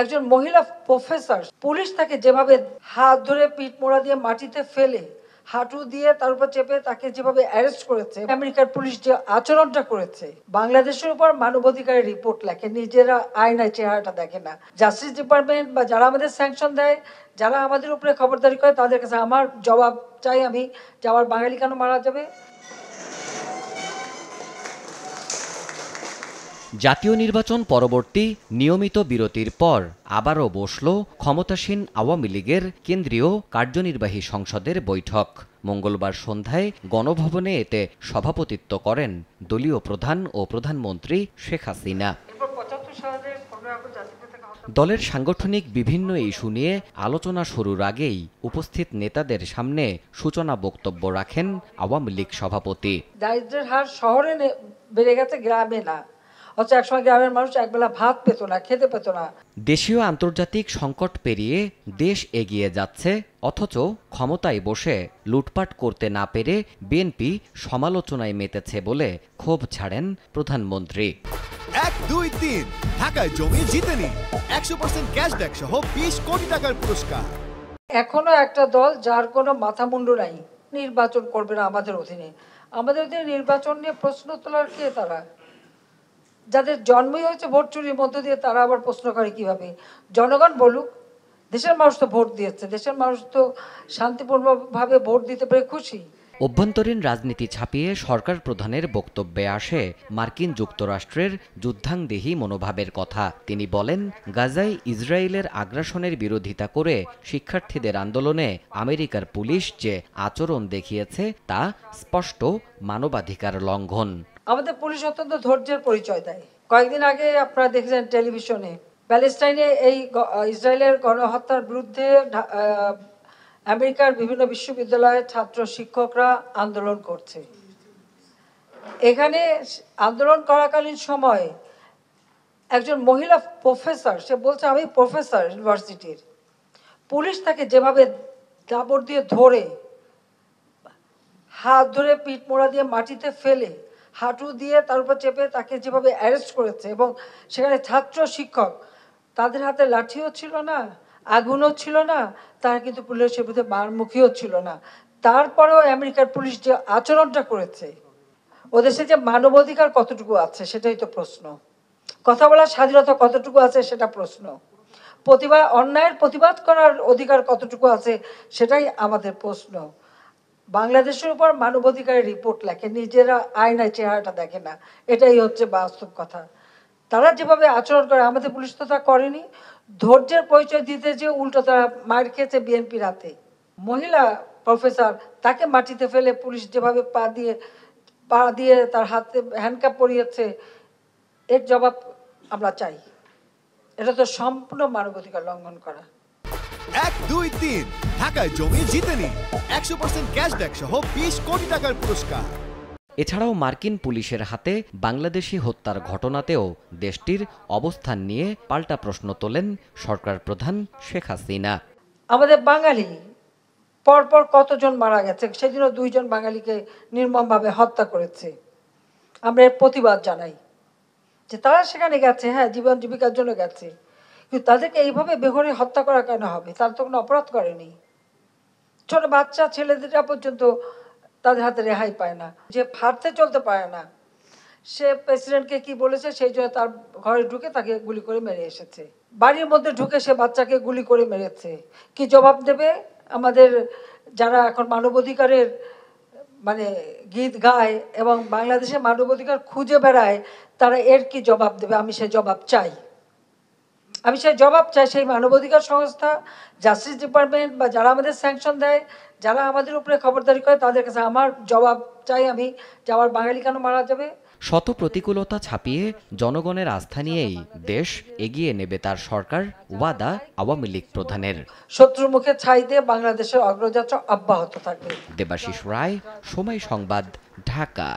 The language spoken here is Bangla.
একজন মহিলা প্রফেসর, পুলিশ তাকে যেভাবে হাত ধরে পিঠ মোড়া দিয়ে মাটিতে ফেলে হাঁটু দিয়ে তার উপর চেপে তাকে যেভাবে অ্যারেস্ট করেছে, আমেরিকার পুলিশ যে আচরণটা করেছে, বাংলাদেশের উপর মানবাধিকারের রিপোর্ট লেখে, নিজেরা আয়নায় চেহারাটা দেখে না। জাস্টিস ডিপার্টমেন্ট বা যারা আমাদের স্যাংশন দেয়, যারা আমাদের উপরে খবরদারি করে, তাদের কাছে আমার জবাব চাই আমি, যে আমার বাঙালি কেন মারা যাবে। জাতীয় নির্বাচন পরবর্তী নিয়মিত বিরতির পর আবারও বসল ক্ষমতাসীন আওয়ামী লীগের কেন্দ্রীয় কার্যনির্বাহী সংসদের বৈঠক। মঙ্গলবার সন্ধ্যায় গণভবনে এতে সভাপতিত্ব করেন দলীয় প্রধান ও প্রধানমন্ত্রী শেখ হাসিনা। দলের সাংগঠনিক বিভিন্ন ইস্যু নিয়ে আলোচনা শুরুর আগেই উপস্থিত নেতাদের সামনে সূচনা বক্তব্য রাখেন আওয়ামী লীগ সভাপতি। দারিদ্র্যের হার শহরে বেড়ে গেছে, গ্রামে না। অথচ একসময় গ্রামের মানুষ একবেলা ভাত পেত না, খেতে পেত না। দেশীয় আন্তর্জাতিক সংকট পেরিয়ে দেশ এগিয়ে যাচ্ছে, অথচ ক্ষমতায় বসে লুটপাট করতে না পেরে বিএনপি সমালোচনায় মেতেছে বলে ক্ষোভ ছাড়েন প্রধানমন্ত্রী। 1, 2, 3 ঢাকায় জমি জিতে নিন 100% ক্যাশব্যাক সহ 20 কোটি টাকার পুরস্কার। এখনো একটা দল যার কোনো মাথা মুন্ডু নাই নির্বাচন করবে না আমাদের অধীনে। আমাদের অধীনে নির্বাচন নিয়ে প্রশ্ন তোলার কে? তারা যাদের জন্মই হয়েছে ভোট চুরির মধ্য দিয়ে, তারা আবার প্রশ্ন করে কিভাবে? জনগণ বলুক। দেশের মানুষ তো ভোট দিয়েছে, দেশের মানুষ তো শান্তিপূর্ণভাবে ভোট দিতে পেরে খুশি। অভ্যন্তরীণ রাজনীতি ছাপিয়ে সরকার প্রধানের বক্তব্যে আসে মার্কিন যুক্তরাষ্ট্রের যুদ্ধাংদেহী মনোভাবের কথা। তিনি বলেন, গাজায় ইসরায়েলের আগ্রাসনের বিরোধিতা করে শিক্ষার্থীদের আন্দোলনে আমেরিকার পুলিশ যে আচরণ দেখিয়েছে তা স্পষ্ট মানবাধিকার লঙ্ঘন। আমাদের পুলিশ অত্যন্ত ধৈর্যের পরিচয় দেয়। কয়েকদিন আগে আপনারা দেখেছেন টেলিভিশনে, প্যালেস্টাইনে এই ইসরায়েলের গণহত্যার বিরুদ্ধে আমেরিকার বিভিন্ন বিশ্ববিদ্যালয়ের ছাত্র শিক্ষকরা আন্দোলন করছে। এখানে আন্দোলন করাকালীন সময় একজন মহিলা প্রফেসর, সে বলছে আমি প্রফেসর ইউনিভার্সিটির, পুলিশ তাকে যেভাবে দাবড় দিয়ে ধরে হাত ধরে পিঠ মোড়া দিয়ে মাটিতে ফেলে হাঁটু দিয়ে তার উপর চেপে তাকে যেভাবে অ্যারেস্ট করেছে, এবং সেখানে ছাত্র শিক্ষক, তাদের হাতে লাঠিও ছিল না, আগুনও ছিল না, তারা কিন্তু পুলিশের বিরুদ্ধে মারমুখীও ছিল না। তারপরেও আমেরিকার পুলিশ যে আচরণটা করেছে, ও দেশে যে মানবাধিকার কতটুকু আছে সেটাই তো প্রশ্ন। কথা বলার স্বাধীনতা কতটুকু আছে সেটা প্রশ্ন। অন্যায়ের প্রতিবাদ করার অধিকার কতটুকু আছে সেটাই আমাদের প্রশ্ন। বাংলাদেশের উপর মানবাধিকারের রিপোর্ট লেখে, নিজেরা আয়নায় চেহারাটা দেখে না। এটাই হচ্ছে বাস্তব কথা। তারা যেভাবে আচরণ করে, আমাদের পুলিশ তো তা করেনি। ধৈর্যের পরিচয় দিতে যে উল্টো তারা মার খেয়েছে বিএনপির হাতে। মহিলা প্রফেসর, তাকে মাটিতে ফেলে পুলিশ যেভাবে পা দিয়ে তার হাতে হ্যান্ডকাপ পরিয়েছে, এর জবাব আমরা চাই। এটা তো সম্পূর্ণ মানবাধিকার লঙ্ঘন করা। 1, 2, 3 ঢাকায় জমি জিতে নিন 100% ক্যাশব্যাক সহ 20 কোটি টাকার পুরস্কার। এছাড়াও মার্কিন পুলিশের হাতে বাংলাদেশি হত্যার ঘটনাতেও দেশটির অবস্থান নিয়ে পাল্টা প্রশ্ন তোলেন সরকার প্রধান শেখ হাসিনা। আমাদের বাঙালি পরপর কতজন মারা গেছে, সেদিনও 2 জন বাঙালিকে নির্মমভাবে হত্যা করেছে। আমরা এর প্রতিবাদ জানাই যে তারা সেখানে গেছে, হ্যাঁ, জীবন জীবিকার জন্য গেছে, কিন্তু তাদেরকে এইভাবে বেঘরে হত্যা করা কেন হবে? তারা তো কোনো অপরাধ করেনি। ছোট বাচ্চা ছেলেদেররা পর্যন্ত তাদের হাতে রেহাই পায় না। যে হাঁটতে চলতে পারে না, সে প্রেসিডেন্টকে কি বলেছে, সেই জন্য তার ঘরে ঢুকে তাকে গুলি করে মেরে এসেছে। বাড়ির মধ্যে ঢুকে সে বাচ্চাকে গুলি করে মেরেছে। কি জবাব দেবে আমাদের যারা এখন মানবাধিকারের গীত গায় এবং বাংলাদেশে মানবাধিকার খুঁজে বেড়ায়, তারা এর কি জবাব দেবে? আমি সেই জবাব চাই। সেই মানবাধিকার সংস্থা, জাস্টিস ডিপার্টমেন্ট বা যারা আমাদের স্যাংশন দেয়, যারা আমাদের উপরে খবরদারি করে, তাদের কাছে আমার জবাব চাই আমি, যে আমার বাঙালি কেন মারা যাবে। শত প্রতিকূলতা ছাপিয়ে জনগণের আস্থা নিয়েই দেশ এগিয়ে নেবে তার সরকার, ওয়াদা আওয়ামী লীগ প্রধানের। শত্রুর মুখে ছাই দিয়ে বাংলাদেশের অগ্রযাত্রা অব্যাহত থাকবে। দেবাশিস রায়, সময় সংবাদ, ঢাকা।